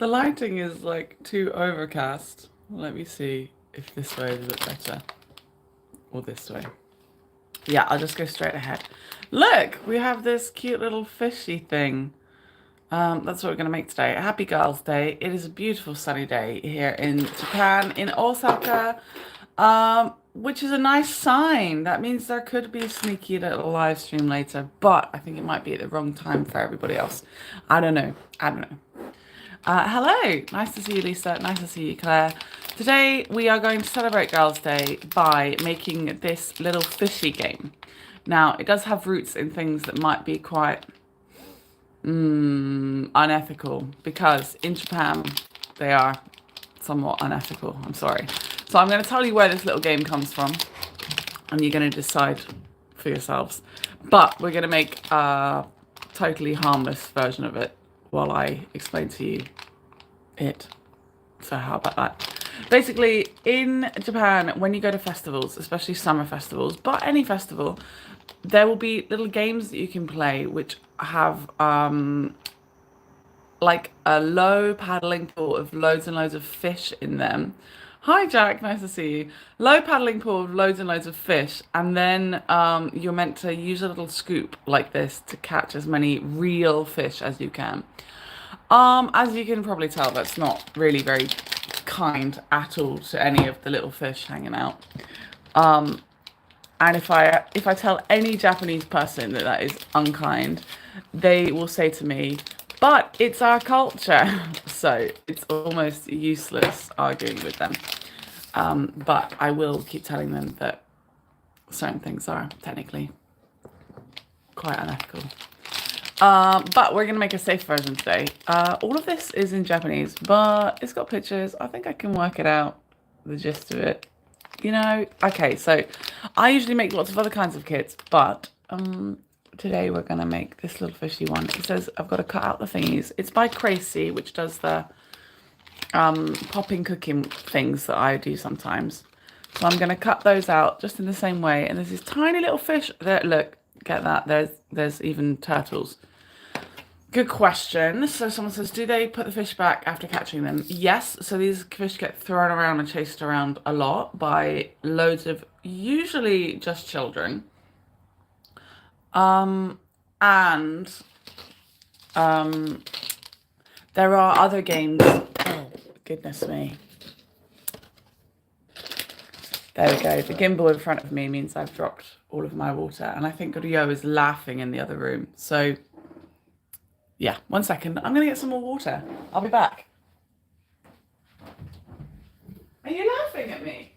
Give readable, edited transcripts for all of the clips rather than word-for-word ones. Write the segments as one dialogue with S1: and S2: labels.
S1: The lighting is like too overcast. Let me see if this way is a bit better. Or this way. Yeah, I'll just go straight ahead. Look, we have this cute little fishy thing. That's what we're going to make today. Happy Girls' Day. It is a beautiful sunny day here in Japan, in Osaka, which is a nice sign. That means there could be a sneaky little live stream later, but I think it might be at the wrong time for everybody else. I don't know. I don't know. Hello, nice to see you, Lisa. Nice to see you, Claire. Today we are going to celebrate Girls' Day by making this little fishy game. Now, it does have roots in things that might be quite unethical because in Japan they are somewhat unethical. I'm sorry. So I'm going to tell you where this little game comes from and you're going to decide for yourselves. But we're going to make a totally harmless version of it while I explain to you it. So how about that? Basically, in Japan, when you go to festivals, especially summer festivals, but any festival, there will be little games that you can play which have like a low paddling pool of loads and loads of fish in them. Hi Jack, nice to see you. Low paddling pool of loads and loads of fish, and then you're meant to use a little scoop like this to catch as many real fish as you can. As you can probably tell, that's not really very kind at all to any of the little fish hanging out. And if I tell any Japanese person that that is unkind, they will say to me, but it's our culture. So it's almost useless arguing with them. But I will keep telling them that certain things are technically quite unethical. But we're going to make a safe version today. All of this is in Japanese, but it's got pictures. I think I can work it out, the gist of it. You know, okay, so I usually make lots of other kinds of kits, but today we're going to make this little fishy one. It says I've got to cut out the thingies. It's by Crazy, which does the popping cooking things that I do sometimes. So I'm going to cut those out just in the same way. And there's this tiny little fish there. Look, get that. There's even turtles. Good question. So someone says, do they put the fish back after catching them? Yes. So these fish get thrown around and chased around a lot by loads of usually just children. And there are other games. Oh, goodness me. There we go. The gimbal in front of me means I've dropped all of my water. And I think Rio is laughing in the other room. So yeah, 1 second. I'm going to get some more water. I'll be back. Are you laughing at me?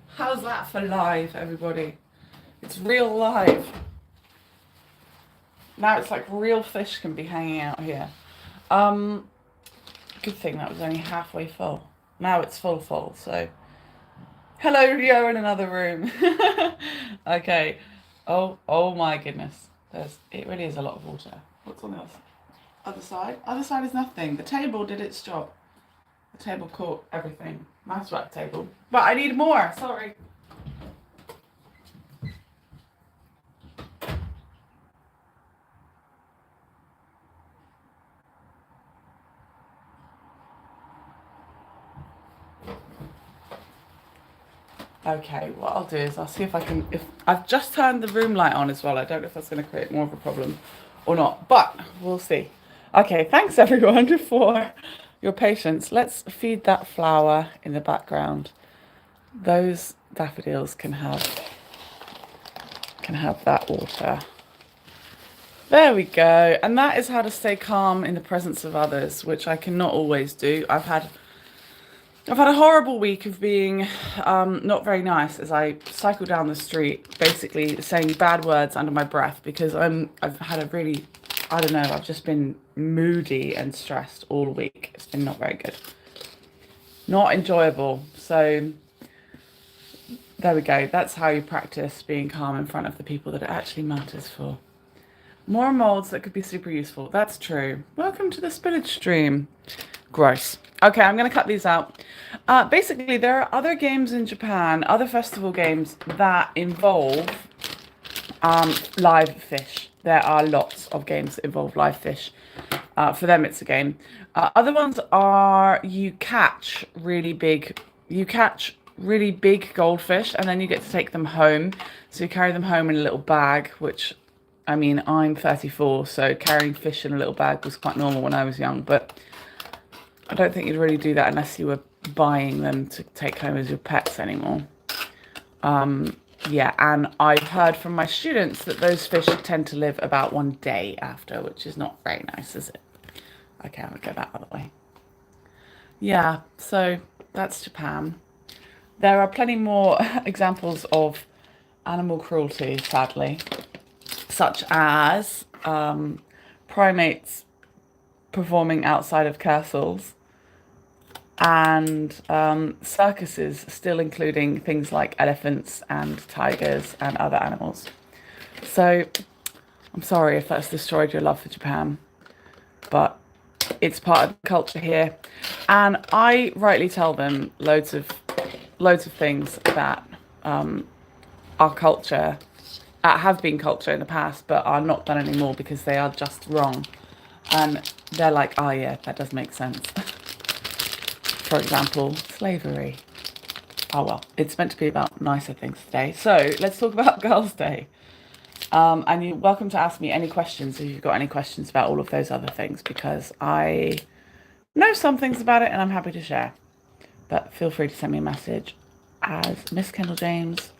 S1: How's that for live, everybody? It's real live. Now it's like real fish can be hanging out here. Good thing that was only halfway full. Now it's full, so. Hello, Rio in another room. Okay. Oh my goodness. It really is a lot of water. What's on the other side? Other side is nothing. The table did its job. The table caught everything. Nice work, table. But I need more, sorry. Okay, what I'll do is I'll see if I can, if I've just turned the room light on as well. I don't know if that's going to create more of a problem or not, but we'll see. Okay, thanks everyone for your patience. Let's feed that flower in the background. Those daffodils can have that water. There we go. And that is how to stay calm in the presence of others, which I cannot always do. I've had a horrible week of being not very nice as I cycle down the street, basically saying bad words under my breath because I've had a really, I don't know, I've just been moody and stressed all week. It's been not very good. Not enjoyable. So there we go. That's how you practice being calm in front of the people that it actually matters for. More molds that could be super useful. That's true. Welcome to the spillage stream. Gross. Okay, I'm going to cut these out. Basically, there are other games in Japan, other festival games that involve live fish. There are lots of games that involve live fish. For them, it's a game. Other ones are you catch really big goldfish, and then you get to take them home. So you carry them home in a little bag, which, I mean, I'm 34, so carrying fish in a little bag was quite normal when I was young, but I don't think you'd really do that unless you were buying them to take home as your pets anymore. Yeah, and I've heard from my students that those fish tend to live about 1 day after, which is not very nice, is it? Okay, I'll get that out of the way. Yeah, so that's Japan. There are plenty more examples of animal cruelty, sadly, such as primates performing outside of castles, and circuses still including things like elephants and tigers and other animals. So I'm sorry if that's destroyed your love for Japan, but it's part of the culture here. And I rightly tell them loads of things that are culture, have been culture in the past, but are not done anymore because they are just wrong. And they're like, oh yeah, that does make sense. For example, slavery. Oh well, it's meant to be about nicer things today. So let's talk about Girls' Day. And you're welcome to ask me any questions if you've got any questions about all of those other things, because I know some things about it and I'm happy to share. But feel free to send me a message as Miss Kendall James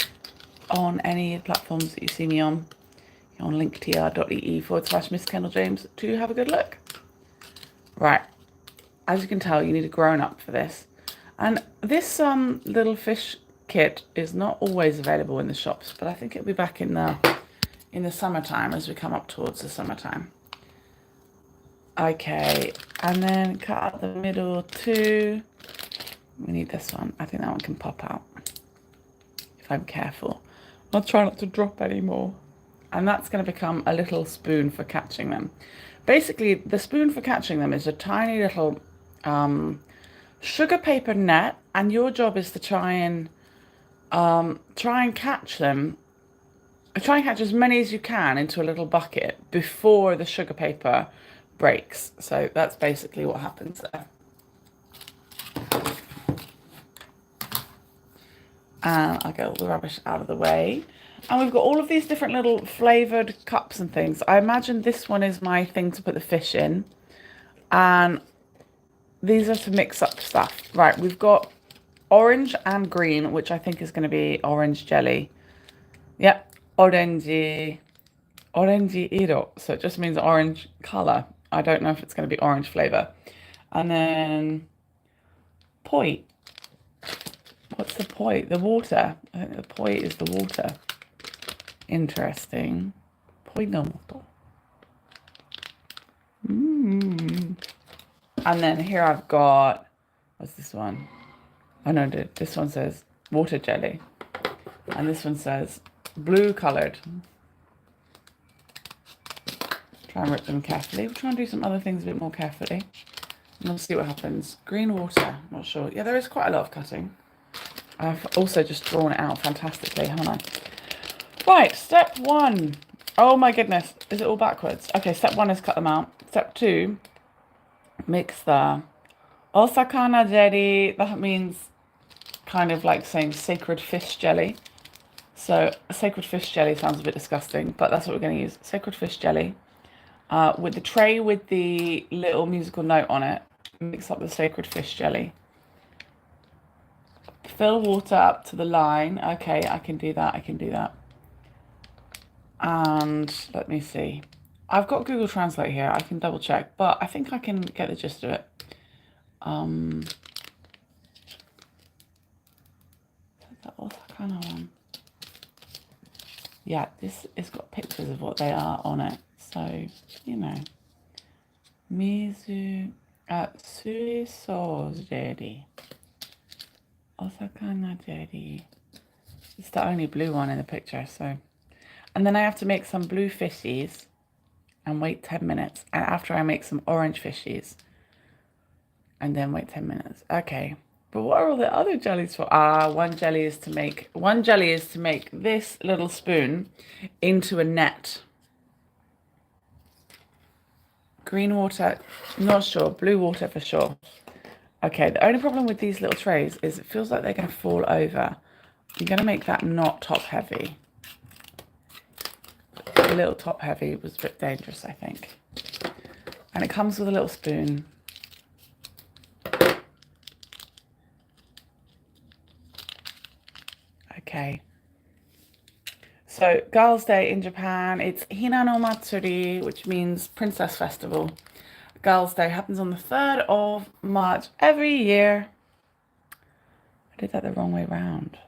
S1: on any of the platforms that you see me on linktr.ee/Miss Kendall James to have a good look. Right. As you can tell, you need a grown-up for this. And this little fish kit is not always available in the shops, but I think it'll be back in the summertime as we come up towards the summertime. Okay, and then cut out the middle too. We need this one. I think that one can pop out if I'm careful. I'll try not to drop any more. And that's going to become a little spoon for catching them. Basically, the spoon for catching them is a tiny little sugar paper net, and your job is to try and catch them. Try and catch as many as you can into a little bucket before the sugar paper breaks. So that's basically what happens there. And I'll get all the rubbish out of the way. And we've got all of these different little flavoured cups and things. I imagine this one is my thing to put the fish in. And these are to mix up stuff. Right, we've got orange and green, which I think is going to be orange jelly. Yep, orange iro. So it just means orange colour. I don't know if it's going to be orange flavour. And then poi. What's the poi? The water. I think the poi is the water. Interesting. Poi no moto. And then here I've got, what's this one? Oh no, this one says water jelly. And this one says blue coloured. Try and rip them carefully. We'll try and do some other things a bit more carefully. And we'll see what happens. Green water, not sure. Yeah, there is quite a lot of cutting. I've also just drawn it out fantastically, haven't I? Right, step 1. Oh my goodness, is it all backwards? Okay, step 1 is cut them out. Step 2, mix the osakana jelly. That means kind of like saying sacred fish jelly. So sacred fish jelly sounds a bit disgusting, but that's what we're going to use. Sacred fish jelly. With the tray with the little musical note on it, mix up the sacred fish jelly. Fill water up to the line. Okay, I can do that. And let me see. I've got Google Translate here. I can double check, but I think I can get the gist of it. The Osakana one. Yeah, this has got pictures of what they are on it. So, you know. Mizu Suiso jelly. Osakana jelly. It's the only blue one in the picture, so. And then I have to make some blue fishies. and wait 10 minutes. And after I make some orange fishies and then wait 10 minutes. Okay. But what are all the other jellies for? One jelly is to make this little spoon into a net. Green water, not sure. Blue water for sure. Okay, the only problem with these little trays is it feels like they're going to fall over. I'm going to make that not top heavy. A little top heavy was a bit dangerous, I think. And it comes with a little spoon. Okay. So, Girls' Day in Japan, it's Hina Matsuri, which means Princess Festival. Girls' Day happens on the 3rd of March every year. I did that the wrong way round.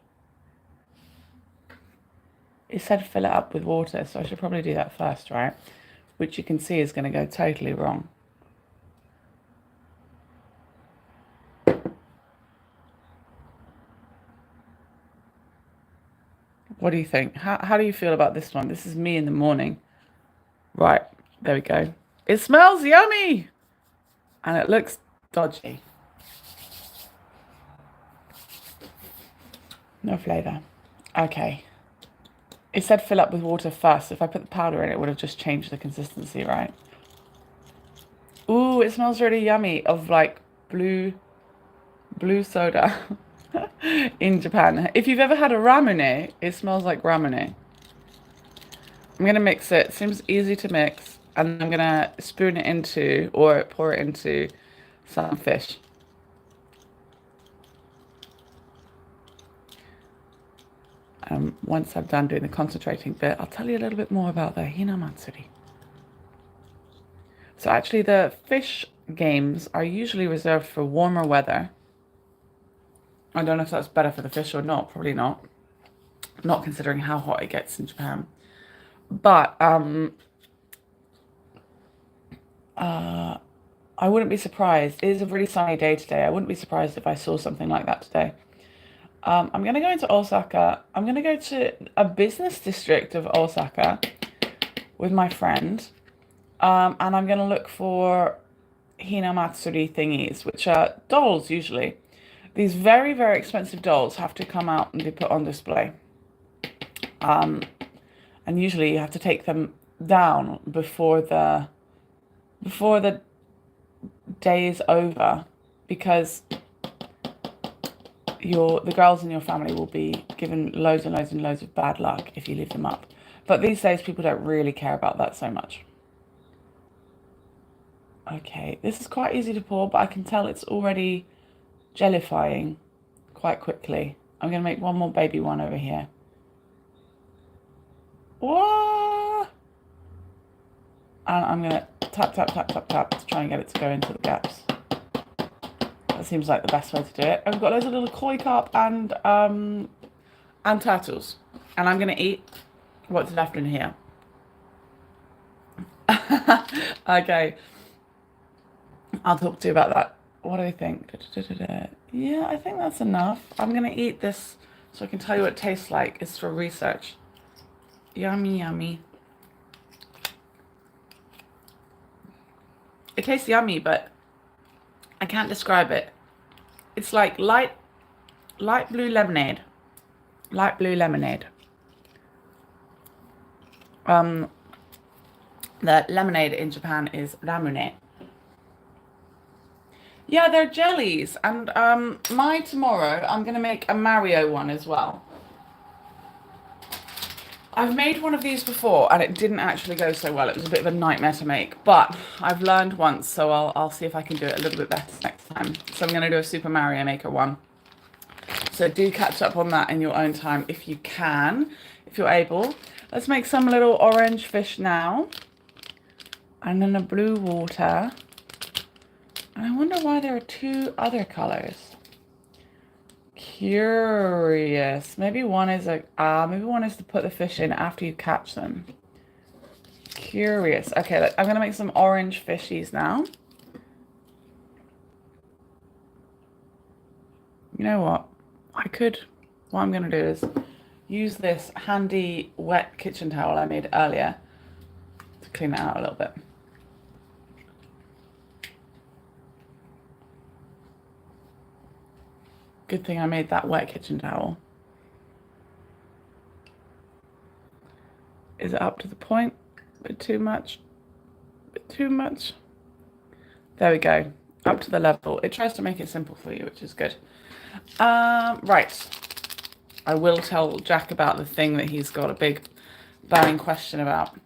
S1: It said fill it up with water, so I should probably do that first, right? Which you can see is going to go totally wrong. What do you think? How do you feel about this one? This is me in the morning. Right, there we go. It smells yummy! And it looks dodgy. No flavour. Okay. It said fill up with water first. If I put the powder in, it would have just changed the consistency, right? Ooh, it smells really yummy of like blue soda in Japan. If you've ever had a ramune, it smells like ramune. I'm going to mix it. Seems easy to mix. And I'm going to spoon it into or pour it into some fish. Once I've done doing the concentrating bit, I'll tell you a little bit more about the Hina Matsuri. So actually the fish games are usually reserved for warmer weather. I don't know if that's better for the fish or not, probably not. Not considering how hot it gets in Japan. But I wouldn't be surprised. It is a really sunny day today. I wouldn't be surprised if I saw something like that today. I'm going to go into Osaka. I'm going to go to a business district of Osaka with my friend. And I'm going to look for Hina Matsuri thingies, which are dolls usually. These very, very expensive dolls have to come out and be put on display. And usually you have to take them down before the day is over, because the girls in your family will be given loads and loads and loads of bad luck if you leave them up. But these days people don't really care about that so much. Okay, this is quite easy to pour, but I can tell it's already jellifying quite quickly. I'm going to make one more baby one over here. Whoa! And I'm going to tap, tap, tap, tap, tap to try and get it to go into the gaps. That seems like the best way to do it. I've got loads of little koi carp and turtles. And I'm going to eat what's left in here. Okay. I'll talk to you about that. What do I think? Yeah, I think that's enough. I'm going to eat this so I can tell you what it tastes like. It's for research. Yummy, yummy. It tastes yummy, but I can't describe it. It's like light blue lemonade. Light blue lemonade. The lemonade in Japan is ramune. Yeah, they're jellies. And tomorrow, I'm going to make a Mario one as well. I've made one of these before and it didn't actually go so well. It was a bit of a nightmare to make, but I've learned once, so I'll see if I can do it a little bit better next time. So I'm going to do a Super Mario Maker one. So do catch up on that in your own time if you can, if you're able. Let's make some little orange fish now. And then a blue water. And I wonder why there are two other colors. Curious. Maybe one is to put the fish in after you catch them. Curious. Okay, I'm gonna make some orange fishies now. You know what? What I'm gonna do is use this handy wet kitchen towel I made earlier to to clean it out a little bit. Good thing I made that wet kitchen towel. Is it up to the point? A bit too much? A bit too much? There we go. Up to the level. It tries to make it simple for you, which is good. Right. I will tell Jack about the thing that he's got a big burning question about.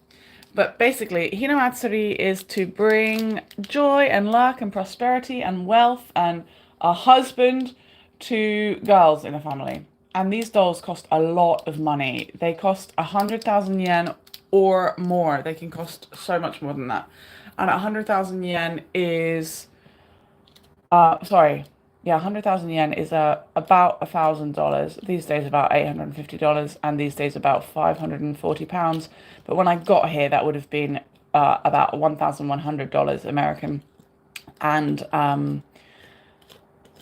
S1: But basically, Hina Matsuri is to bring joy and luck and prosperity and wealth and a husband to girls in a family. And these dolls cost a lot of money. They cost 100,000 yen or more. They can cost so much more than that. And 100,000 yen is, 100,000 yen is about $1,000. These days about $850, and these days about £540. But when I got here, that would have been about $1,100 American, and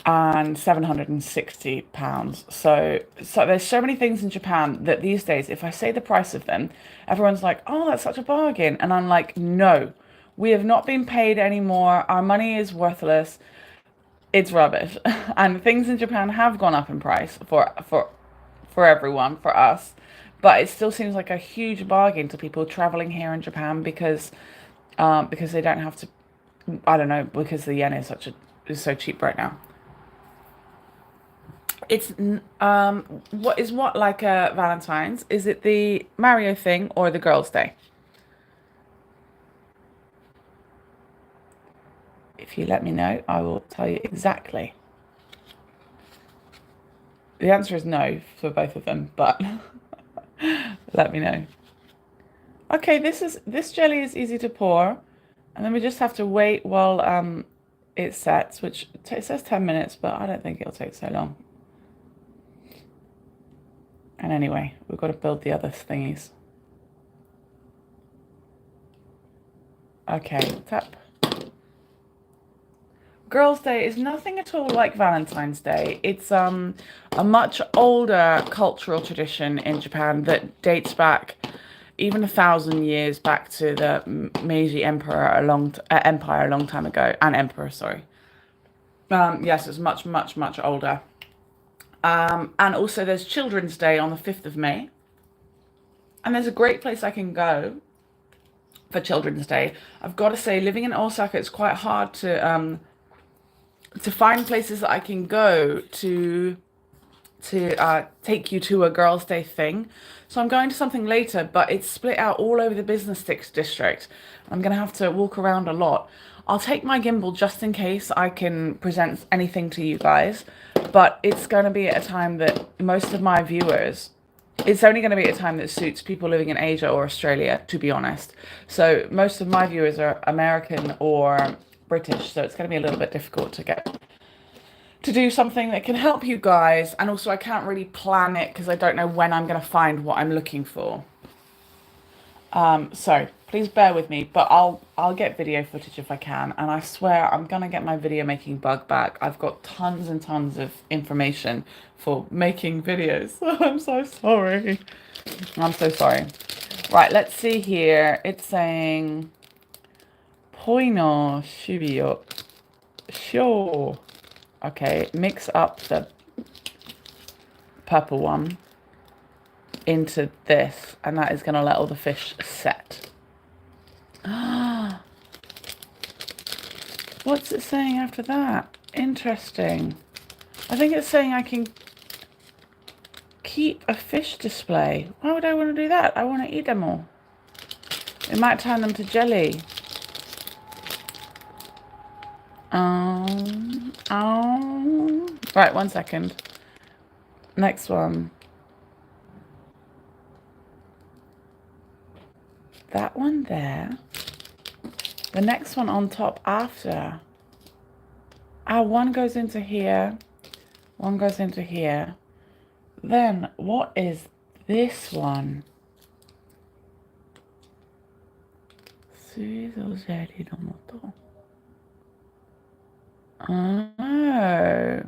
S1: £760. So there's so many things in Japan that these days, if I say the price of them, everyone's like, "Oh, that's such a bargain," and I'm like, "No, we have not been paid anymore. Our money is worthless. It's rubbish." And things in Japan have gone up in price for everyone, for us, but it still seems like a huge bargain to people traveling here in Japan because they don't have to. I don't know, because the yen is so cheap right now. It's what like a Valentine's? Is it the Mario thing or the Girls' Day? If you let me know, I will tell you exactly. The answer is no for both of them, but let me know. Okay, this jelly is easy to pour, and then we just have to wait while it sets, which it says 10 minutes, but I don't think it'll take so long. And anyway, we've got to build the other thingies. Okay, tap. Girls' Day is nothing at all like Valentine's Day. It's a much older cultural tradition in Japan that dates back even 1,000 years back to the Meiji Empire a long time ago. An emperor, sorry. Yes, it's much, much, much older. And also there's Children's Day on the 5th of May. And there's a great place I can go for Children's Day. I've got to say, living in Osaka, it's quite hard to find places that I can go to take you to a Girls' Day thing. So I'm going to something later, but it's split out all over the business district. I'm going to have to walk around a lot. I'll take my gimbal just in case I can present anything to you guys, but it's going to be at a time that most of my viewers, it's only going to be at a time that suits people living in Asia or Australia, to be honest. So most of my viewers are American or British, so it's going to be a little bit difficult to do something that can help you guys. And also I can't really plan it because I don't know when I'm going to find what I'm looking for. So please bear with me, but I'll get video footage if I can, and I swear I'm gonna get my video making bug back. I've got tons and tons of information for making videos. I'm so sorry. I'm so sorry. Right, let's see here. It's saying Poi no shibi yo shou. Okay, mix up the purple one into this, and that is going to let all the fish set. What's it saying after that? Interesting. I think it's saying I can keep a fish display. Why would I want to do that? I want to eat them all. It might turn them to jelly. Right, 1 second. Next one. That one there. The next one on top after. One goes into here. One goes into here. Then, what is this one? Oh.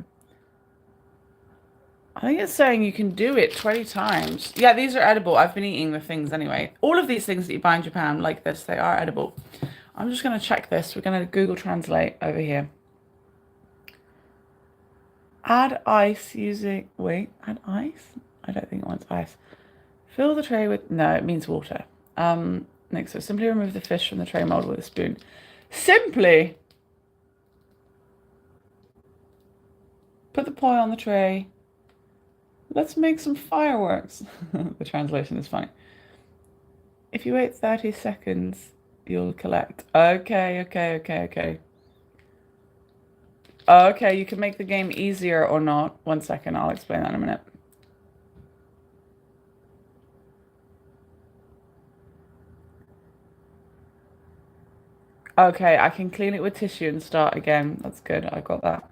S1: think it's saying you can do it 20 times. Yeah, these are edible. I've been eating the things anyway. All of these things that you buy in Japan like this, they are edible. I'm just going to check this. We're going to Google Translate over here. Add ice using... Wait, add ice? I don't think it wants ice. Fill the tray with... No, it means water. Next, so simply remove the fish from the tray mold with a spoon. Simply! Put the poi on the tray. Let's make some fireworks. The translation is funny. If you wait 30 seconds, you'll collect. Okay. Okay, you can make the game easier or not. 1 second, I'll explain that in a minute. Okay, I can clean it with tissue and start again. That's good, I got that.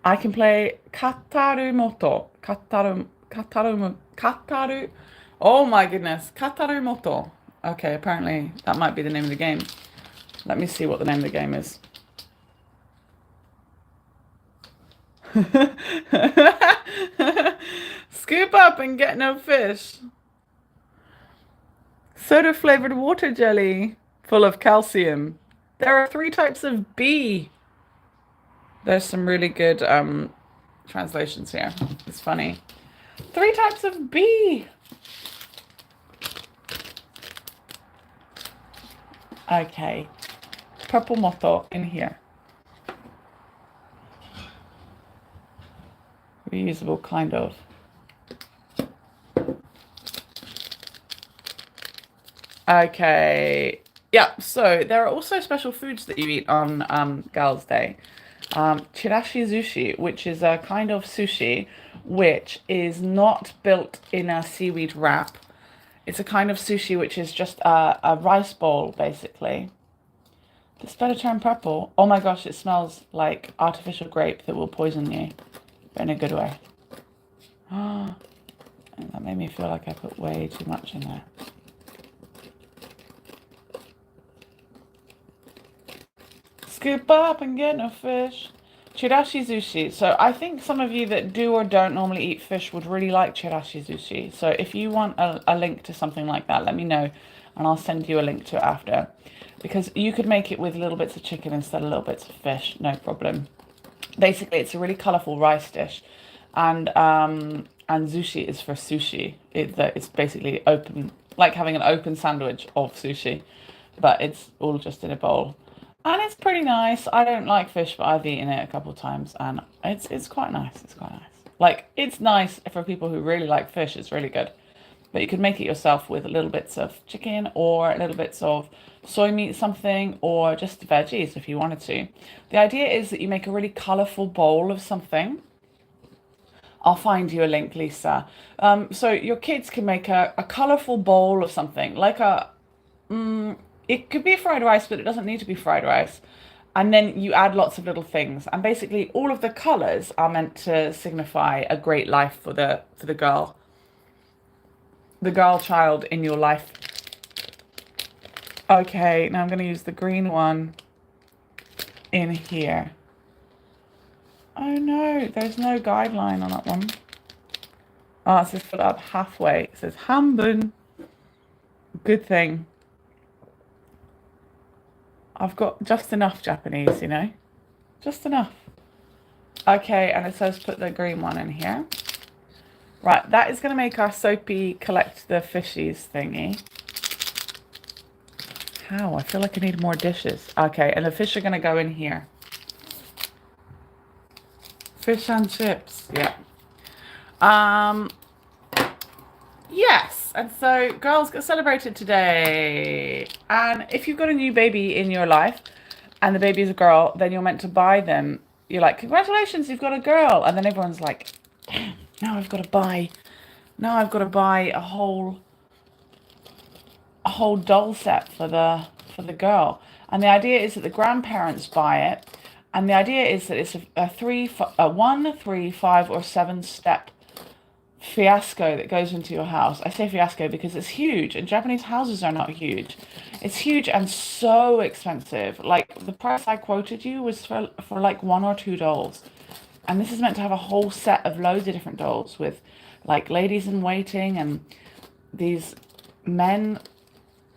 S1: I can play Kataru Moto. Kataru. Oh my goodness, Kataru Moto. Okay, apparently that might be the name of the game. Let me see what the name of the game is. Scoop up and get no fish. Soda flavored water jelly full of calcium. There are 3 types of B. There's some really good translations here. It's funny. 3 types of B. Okay. Purple motto in here. Reusable, kind of. Okay. Yeah, so there are also special foods that you eat on Girls' Day. Chirashi sushi, which is a kind of sushi which is not built in a seaweed wrap. It's a kind of sushi which is just a rice bowl, basically. This better turn purple. Oh my gosh, it smells like artificial grape that will poison you, but in a good way. Oh, that made me feel like I put way too much in there. Scoop up and get no fish. Chirashi sushi. So I think some of you that do or don't normally eat fish would really like chirashi sushi. So if you want a link to something like that, let me know and I'll send you a link to it after. Because you could make it with little bits of chicken instead of little bits of fish, no problem. Basically, it's a really colourful rice dish. And sushi is for sushi. It's basically open, like having an open sandwich of sushi. But it's all just in a bowl. And it's pretty nice. I don't like fish, but I've eaten it a couple of times, and it's quite nice. It's quite nice. Like, it's nice for people who really like fish. It's really good. But you could make it yourself with little bits of chicken or little bits of soy meat something, or just veggies if you wanted to. The idea is that you make a really colourful bowl of something. I'll find you a link, Lisa. So your kids can make a colourful bowl of something, like it could be fried rice, but it doesn't need to be fried rice. And then you add lots of little things. And basically all of the colours are meant to signify a great life for the girl. The girl child in your life. Okay, now I'm going to use the green one in here. Oh no, there's no guideline on that one. Oh, it says fill it up halfway. It says hanbun. Good thing. I've got just enough Japanese, you know? Just enough. Okay, and it says put the green one in here. Right, that is going to make our soapy collect the fishies thingy. How? I feel like I need more dishes. Okay, and the fish are going to go in here. Fish and chips, yeah. Yes, and so girls get celebrated today. And if you've got a new baby in your life and the baby is a girl, then you're meant to buy them. You're like, congratulations, you've got a girl. And then everyone's like, damn, now I've got to buy a whole doll set for the girl. And the idea is that the grandparents buy it. And the idea is that it's a 1, 3, 5, or 7 step fiasco that goes into your house. I say fiasco because it's huge, and Japanese houses are not huge. It's huge and so expensive. Like, the price I quoted you was for like 1 or 2 dolls. And this is meant to have a whole set of loads of different dolls with like ladies in waiting and these men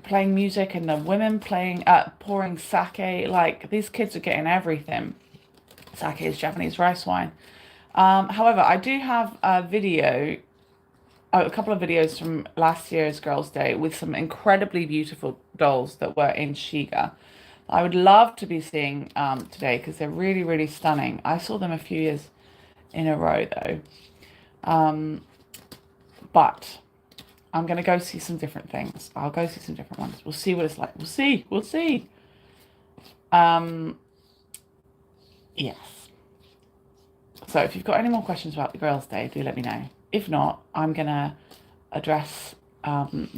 S1: playing music and the women playing pouring sake. Like these kids are getting everything. Sake is Japanese rice wine. However, I do have a couple of videos from last year's Girls' Day with some incredibly beautiful dolls that were in Shiga. I would love to be seeing today because they're really, really stunning. I saw them a few years in a row though. But I'm going to go see some different things. I'll go see some different ones. We'll see what it's like. We'll see. We'll see. Yes. So if you've got any more questions about the Girls' Day, do let me know. If not, I'm going to address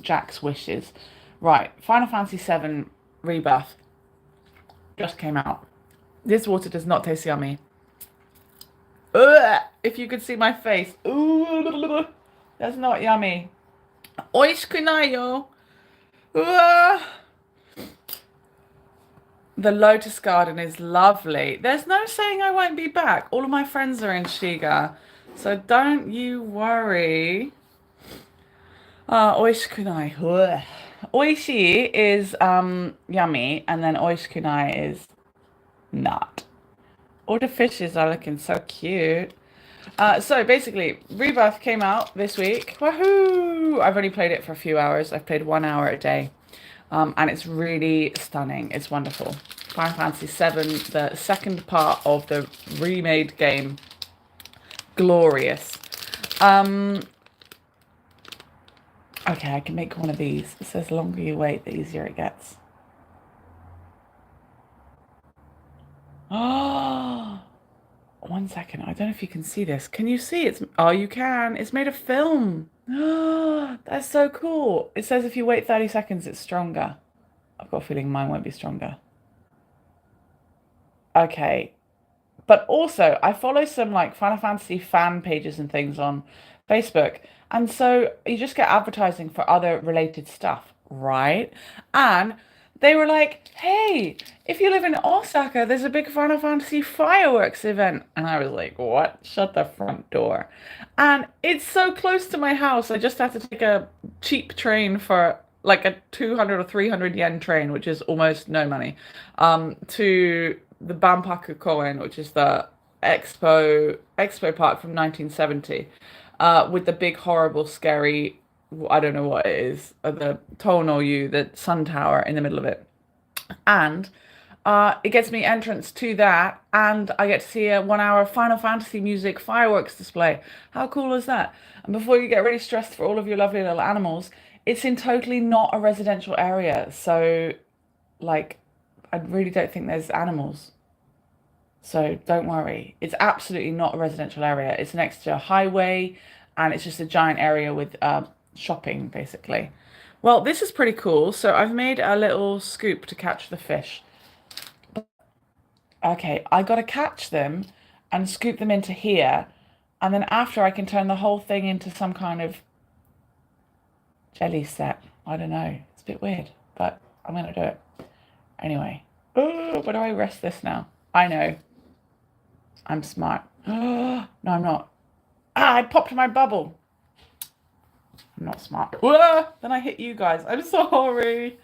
S1: Jack's wishes. Right. Final Fantasy VII Rebirth just came out. This water does not taste yummy. Ugh, if you could see my face. Ooh, that's not yummy. Oishku nai yo. The Lotus Garden is lovely. There's no saying I won't be back. All of my friends are in Shiga, so don't you worry. Oishku nai. Oishi is yummy, and then oishku nai is not. All the fishes are looking so cute. So basically, Rebirth came out this week. Woohoo! I've only played it for a few hours. I've played 1 hour a day. And it's really stunning. It's wonderful. Final Fantasy VII, the second part of the remade game. Glorious. Okay, I can make one of these. It says the longer you wait, the easier it gets. Oh, 1 second. I don't know if you can see this. Can you see? Oh, you can. It's made of film. Oh, that's so cool. It says if you wait 30 seconds, it's stronger. I've got a feeling mine won't be stronger. Okay. But also, I follow some like Final Fantasy fan pages and things on Facebook. And so you just get advertising for other related stuff, right? And they were like, hey, if you live in Osaka, there's a big Final Fantasy fireworks event. And I was like, what? Shut the front door. And it's so close to my house. I just have to take a cheap train for like a 200 or 300 yen train, which is almost no money, to the Banpaku Koen, which is the expo park from 1970, with the big, horrible, scary, I don't know what it is, the Tonoyu, the sun tower in the middle of it. And it gets me entrance to that, and I get to see a 1 hour Final Fantasy music fireworks display. How cool is that? And before you get really stressed for all of your lovely little animals, it's in totally not a residential area. So, like, I really don't think there's animals. So don't worry. It's absolutely not a residential area. It's next to a highway, and it's just a giant area with shopping, basically. Well, this is pretty cool. So I've made a little scoop to catch the fish. Okay, I got to catch them and scoop them into here. And then after I can turn the whole thing into some kind of jelly set. I don't know. It's a bit weird, but I'm going to do it. Anyway. Oh, where do I rest this now? I know. I'm smart. No, I'm not. I popped my bubble. I'm not smart. Then I hit you guys. I'm sorry.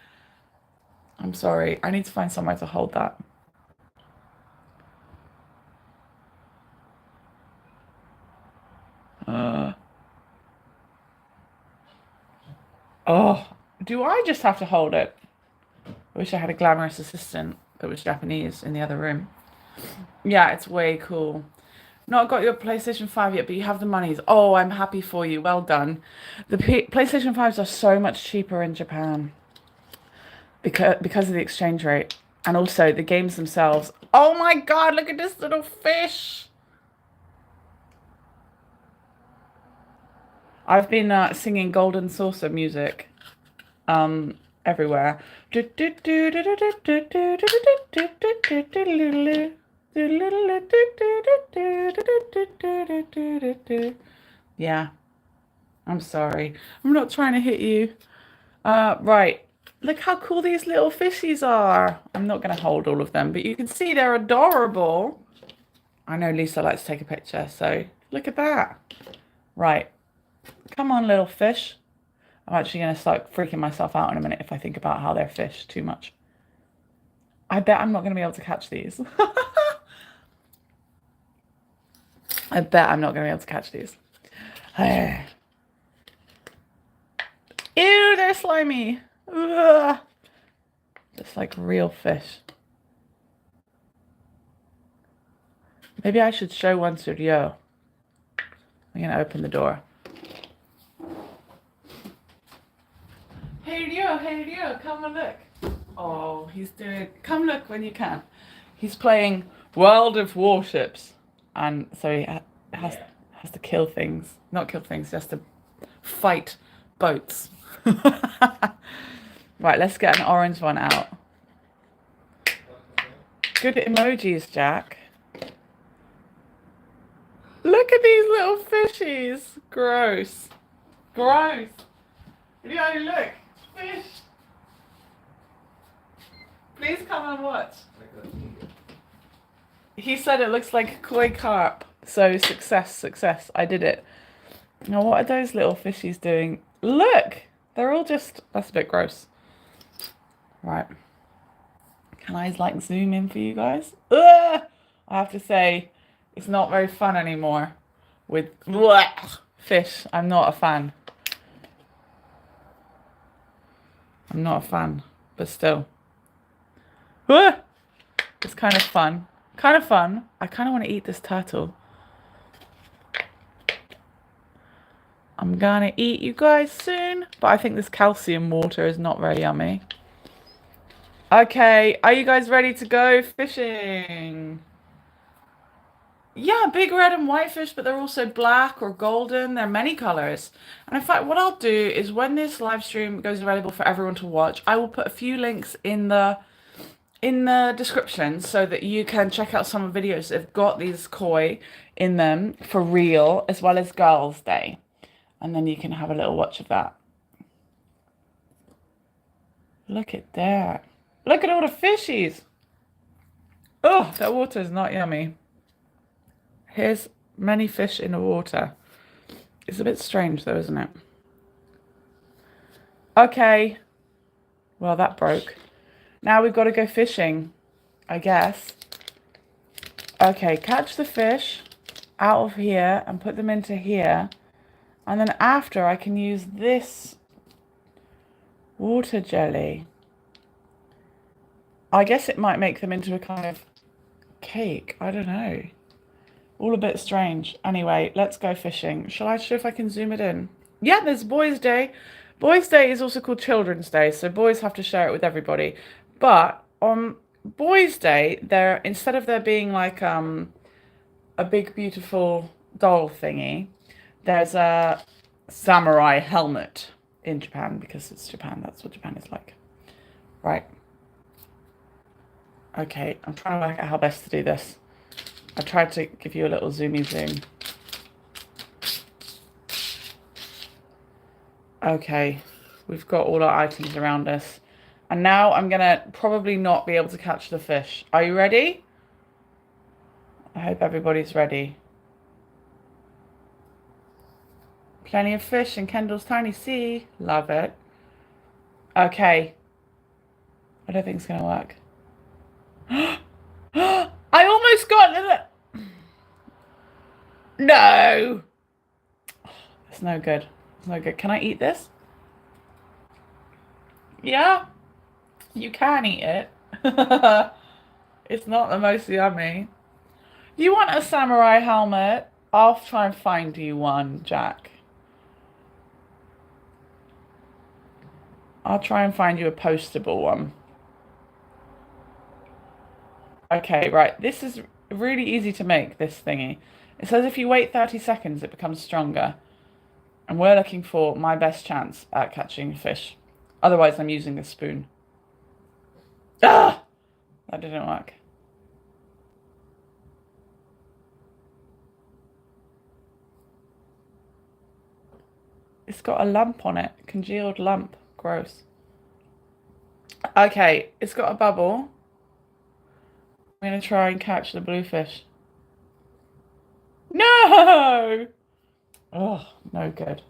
S1: I'm sorry. I need to find somewhere to hold that. Oh, do I just have to hold it? I wish I had a glamorous assistant that was Japanese in the other room. Yeah, it's way cool. Not got your PlayStation 5 yet, but you have the monies. Oh, I'm happy for you. Well done. The PlayStation 5s are so much cheaper in Japan because of the exchange rate. And also the games themselves. Oh my God, look at this little fish. I've been singing Golden Saucer music everywhere. Yeah, I'm sorry. I'm not trying to hit you. Right. Look how cool these little fishies are. I'm not going to hold all of them, but you can see they're adorable. I know Lisa likes to take a picture, so look at that. Right. Come on, little fish. I'm actually going to start freaking myself out in a minute if I think about how they're fish too much. I bet I'm not going to be able to catch these. I bet I'm not going to be able to catch these. Ew, they're slimy. Ugh. Just like real fish. Maybe I should show one to Rio. I'm going to open the door. Hey Rio, come and look. Oh, he's doing... Come look when you can. He's playing World of Warships. And so he has to kill things. Not kill things, he has to fight boats. Right, let's get an orange one out. Good emojis, Jack. Look at these little fishies. Gross. Gross. Yo, look. Fish. Please come and watch. He said it looks like a koi carp. So success. I did it. Now what are those little fishies doing? Look. They're all just... That's a bit gross. Right. Can I like zoom in for you guys? Ugh! I have to say, it's not very fun anymore with fish. I'm not a fan. I'm not a fan, but still. It's kind of fun. Kind of fun. I kind of want to eat this turtle. I'm gonna eat you guys soon, but I think this calcium water is not very yummy. Okay, are you guys ready to go fishing? Yeah, big red and white fish, but they're also black or golden. They're many colors. And in fact, what I'll do is when this live stream goes available for everyone to watch, I will put a few links in the description so that you can check out some videos that have got these koi in them for real, as well as Girls' Day. And then you can have a little watch of that. Look at that. Look at all the fishies. Oh, that water is not yummy. Here's many fish in the water. It's a bit strange though, isn't it? Okay. Well, that broke. Now we've got to go fishing, I guess. Okay, catch the fish out of here and put them into here. And then after I can use this water jelly. I guess it might make them into a kind of cake. I don't know. All a bit strange. Anyway, let's go fishing. Shall I show if I can zoom it in? Yeah, there's Boys' Day. Boys' Day is also called Children's Day, so boys have to share it with everybody. But on Boys' Day, instead of there being like a big beautiful doll thingy, there's a samurai helmet in Japan because it's Japan. That's what Japan is like. Right. Okay, I'm trying to work out how best to do this. I tried to give you a little zoomy zoom. Okay, we've got all our items around us. And now I'm going to probably not be able to catch the fish. Are you ready? I hope everybody's ready. Plenty of fish in Kendall's tiny sea. Love it. Okay. I don't think it's going to work. I almost got it. No. It's no good. It's no good. Can I eat this? Yeah. You can eat it. It's not the most yummy. You want a samurai helmet? I'll try and find you one, Jack. I'll try and find you a postable one. Okay, right. This is really easy to make, this thingy. It says if you wait 30 seconds, it becomes stronger. And we're looking for my best chance at catching fish. Otherwise, I'm using a spoon. Ah! That didn't work. It's got a lump on it. Congealed lump. Gross. Okay, it's got a bubble. I'm going to try and catch the bluefish. No! Oh, no good.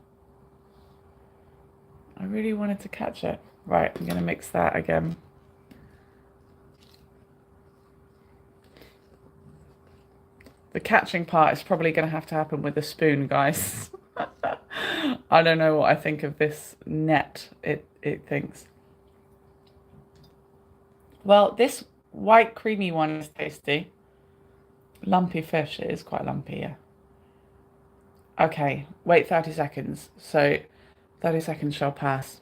S1: I really wanted to catch it. Right, I'm going to mix that again. The catching part is probably going to have to happen with a spoon, guys. I don't know what I think of this net, it thinks. Well, this white creamy one is tasty. Lumpy fish, it is quite lumpy, yeah. Okay, wait 30 seconds. So 30 seconds shall pass.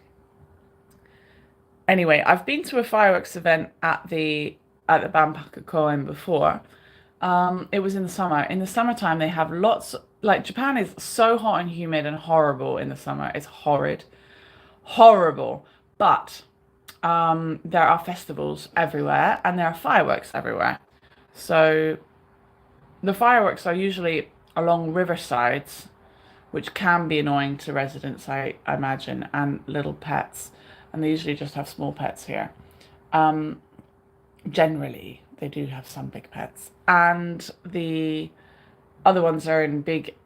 S1: Anyway, I've been to a fireworks event at the Banpaka Koen before. It was in the summer. In the summertime, they have lots, like Japan is so hot and humid and horrible in the summer. It's horrid. Horrible. But there are festivals everywhere and there are fireworks everywhere. So the fireworks are usually along riversides, which can be annoying to residents, I imagine, and little pets. And they usually just have small pets here. Generally, they do have some big pets. And the other ones are in big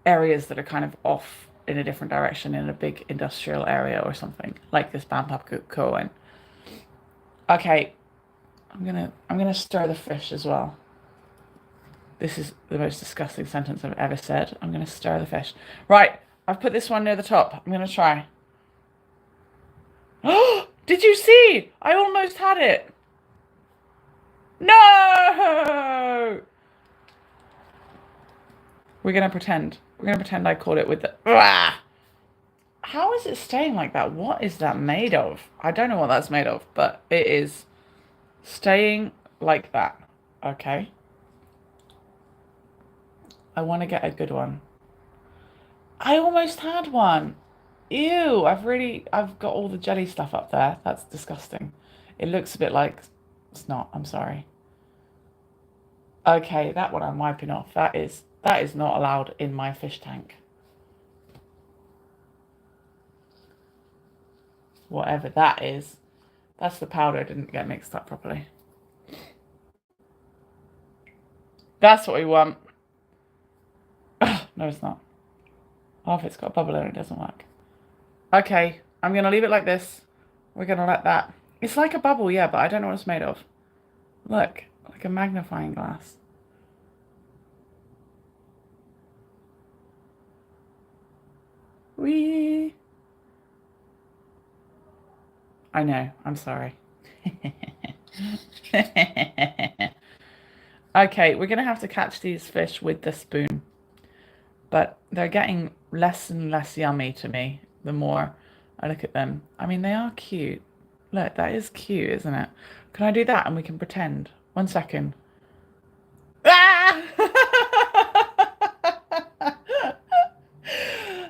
S1: areas that are kind of off in a different direction in a big industrial area or something, like this Banpapkoen. Okay, I'm gonna stir the fish as well. This is the most disgusting sentence I've ever said. I'm gonna stir the fish. Right, I've put this one near the top. I'm gonna try. Oh, did you see? I almost had it. No! We're gonna pretend. We're gonna pretend I caught it with the... Ah! How is it staying like that? What is that made of? I don't know what that's made of, but it is staying like that. Okay. I want to get a good one. I almost had one. Ew, I've got all the jelly stuff up there. That's disgusting. It looks a bit like snot. I'm sorry. Okay, that one I'm wiping off. That is not allowed in my fish tank. Whatever that is. That's the powder didn't get mixed up properly. That's what we want. Ugh, no, it's not. Oh, if it's got a bubble in it, it doesn't work. Okay, I'm going to leave it like this. We're going to let that... It's like a bubble, yeah, but I don't know what it's made of. Look, like a magnifying glass. Whee! I know, I'm sorry. Okay, we're going to have to catch these fish with the spoon. But they're getting less and less yummy to me the more I look at them. I mean, they are cute. Look, that is cute, isn't it? Can I do that and we can pretend? 1 second. Ah!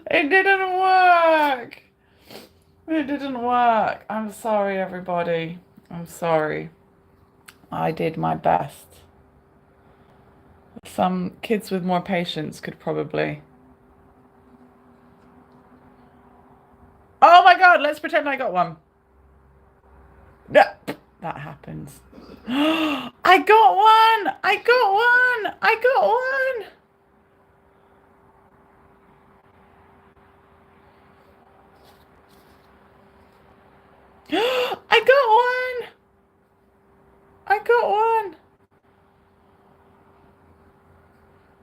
S1: It didn't work. It didn't work. I'm sorry, everybody. I'm sorry. I did my best. Some kids with more patience could probably... Oh my God, let's pretend I got one. No, that happens. I got one! I got one! I got one! I got one! I got one!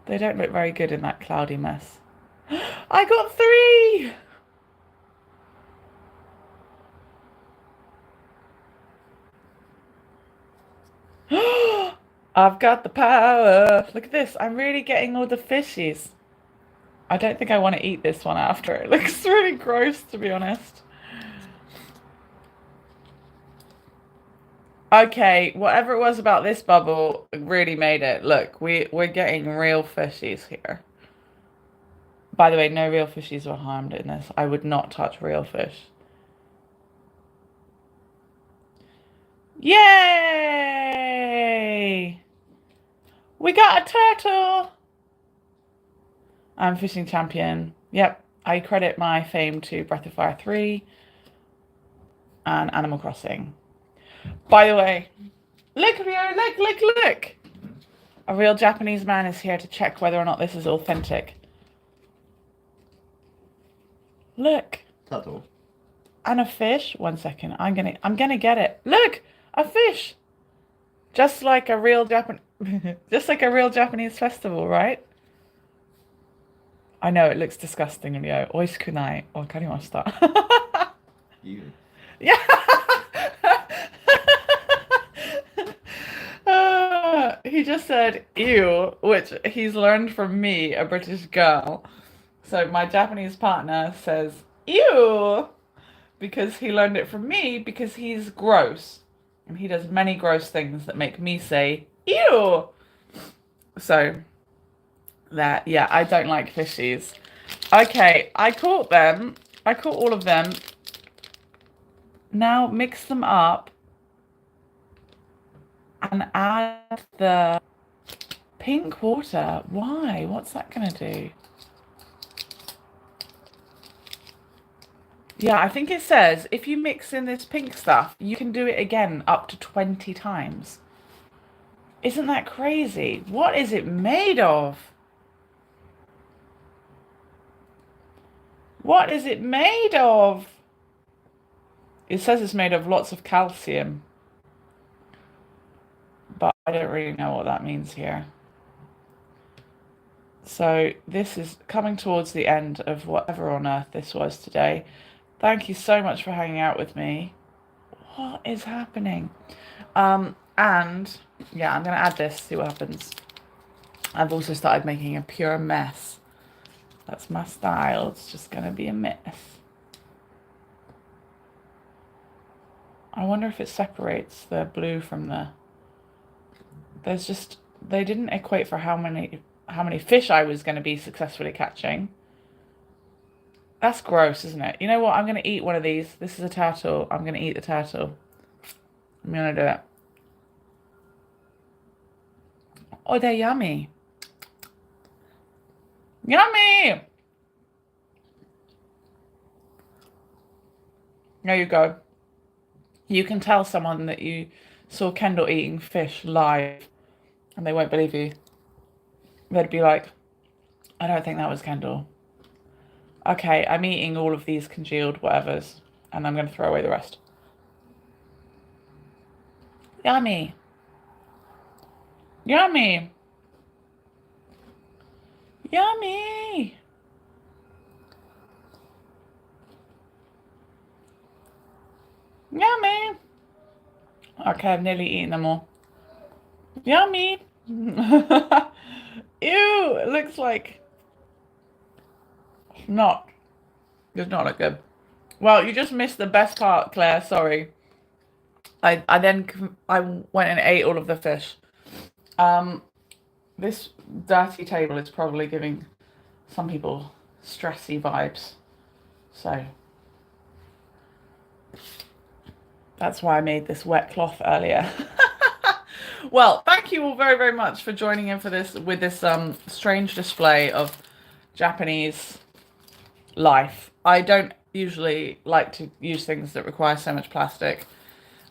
S1: They don't look very good in that cloudy mess. I got 3! I've got the power. Look at this. I'm really getting all the fishies. I don't think I want to eat this one after. It looks really gross, to be honest. Okay, whatever it was about this bubble really made it. Look, we're getting real fishies here. By the way, no real fishies were harmed in this. I would not touch real fish. Yay! We got a turtle! I'm fishing champion. Yep, I credit my fame to Breath of Fire 3 and Animal Crossing. By the way, look, Rio, look! A real Japanese man is here to check whether or not this is authentic. Look.
S2: Turtle.
S1: And a fish. 1 second. I'm gonna get it. Look, a fish. Just like a real just like a real Japanese festival, right? I know it looks disgusting, Leo. Oishikunai. Wakarimashita.
S2: You.
S1: Yeah. He just said ew, which he's learned from me, a British girl. So my Japanese partner says ew because he learned it from me because he's gross. And he does many gross things that make me say ew. So that, yeah, I don't like fishies. Okay, I caught them. I caught all of them. Now mix them up and add the pink water. Why? What's that gonna do? Yeah, I think it says if you mix in this pink stuff, you can do it again up to 20 times. Isn't that crazy? What is it made of? What is it made of? It says it's made of lots of calcium. But I don't really know what that means here. So this is coming towards the end of whatever on earth this was today. Thank you so much for hanging out with me. What is happening? And yeah, I'm going to add this, see what happens. I've also started making a pure mess. That's my style. It's just going to be a mess. I wonder if it separates the blue from the... There's just... They didn't equate for how many fish I was going to be successfully catching. That's gross, isn't it? You know what? I'm going to eat one of these. This is a turtle. I'm going to eat the turtle. I'm going to do it. Oh, they're yummy. Yummy! There you go. You can tell someone that you saw Kendall eating fish live and they won't believe you. They'd be like, I don't think that was Kendall. Okay, I'm eating all of these congealed whatevers and I'm going to throw away the rest. Yummy. Yummy. Yummy. Yummy. Okay, I've nearly eaten them all. Yummy. Ew, it looks like... Not. Does not look good. Well, you just missed the best part, Claire. Sorry. I went and ate all of the fish. This dirty table is probably giving some people stressy vibes. So that's why I made this wet cloth earlier. Well, thank you all very, very much for joining in for this with this strange display of Japanese life. I don't usually like to use things that require so much plastic.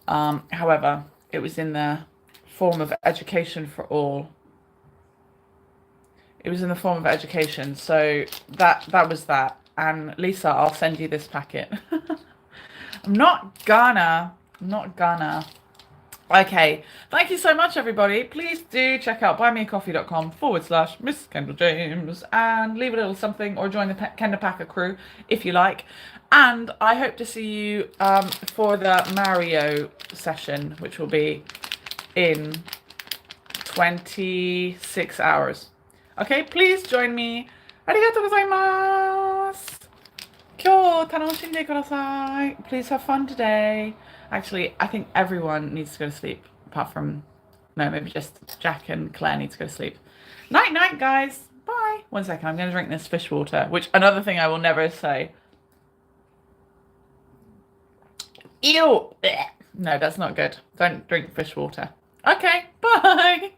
S1: However, it was in the form of education for all. It was in the form of education, so that was that. And Lisa, I'll send you this packet. I'm not gonna. Okay, thank you so much, everybody. Please do check out buymeacoffee.com/Miss Kendall James and leave a little something or join the Kendall Packer crew if you like. And I hope to see you for the Mario session, which will be in 26 hours. Okay, please join me. Arigatou gozaimasu. Kyou tanoshinde kudasai. Please have fun today. Actually, I think everyone needs to go to sleep, apart from, no, maybe just Jack and Claire need to go to sleep. Night, night, guys. Bye. 1 second, I'm going to drink this fish water, which another thing I will never say. Ew. No, that's not good. Don't drink fish water. Okay, bye.